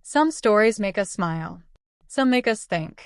Some stories make us smile. Some make us think.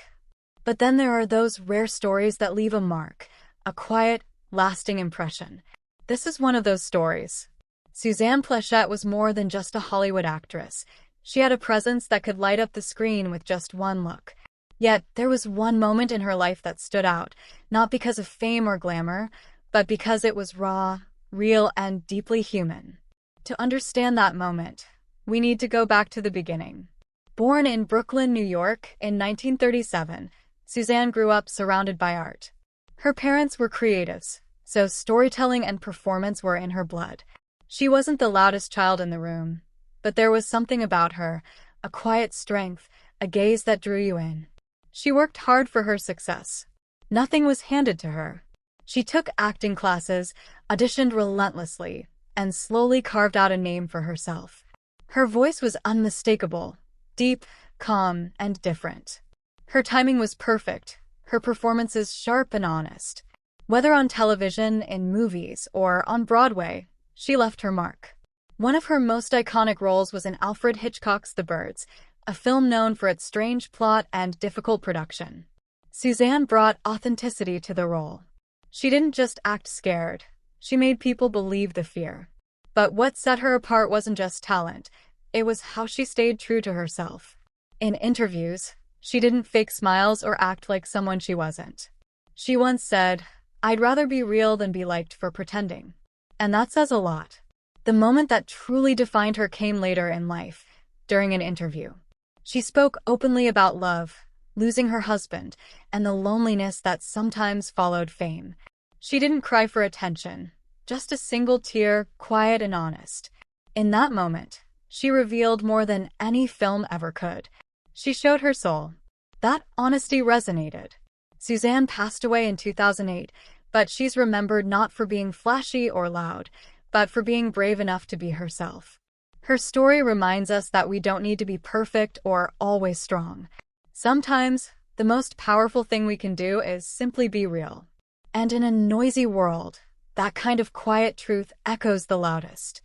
But then there are those rare stories that leave a mark, a quiet, lasting impression. This is one of those stories. Suzanne Pleshette was more than just a Hollywood actress. She had a presence that could light up the screen with just one look. Yet, there was one moment in her life that stood out, not because of fame or glamour, but because it was raw, real, and deeply human. To understand that moment, we need to go back to the beginning. Born in Brooklyn, New York, in 1937, Suzanne grew up surrounded by art. Her parents were creatives, so storytelling and performance were in her blood. She wasn't the loudest child in the room, but there was something about her, a quiet strength, a gaze that drew you in. She worked hard for her success. Nothing was handed to her. She took acting classes, auditioned relentlessly, and slowly carved out a name for herself. Her voice was unmistakable, deep, calm, and different. Her timing was perfect, her performances sharp and honest. Whether on television, in movies, or on Broadway, she left her mark. One of her most iconic roles was in Alfred Hitchcock's The Birds, a film known for its strange plot and difficult production. Suzanne brought authenticity to the role. She didn't just act scared, she made people believe the fear. But what set her apart wasn't just talent, it was how she stayed true to herself. In interviews, she didn't fake smiles or act like someone she wasn't. She once said, "I'd rather be real than be liked for pretending." And that says a lot. The moment that truly defined her came later in life, during an interview. She spoke openly about love, losing her husband, and the loneliness that sometimes followed fame. She didn't cry for attention, just a single tear, quiet and honest. In that moment, she revealed more than any film ever could. She showed her soul. That honesty resonated. Suzanne passed away in 2008, but she's remembered not for being flashy or loud, but for being brave enough to be herself. Her story reminds us that we don't need to be perfect or always strong. Sometimes, the most powerful thing we can do is simply be real. And in a noisy world, that kind of quiet truth echoes the loudest.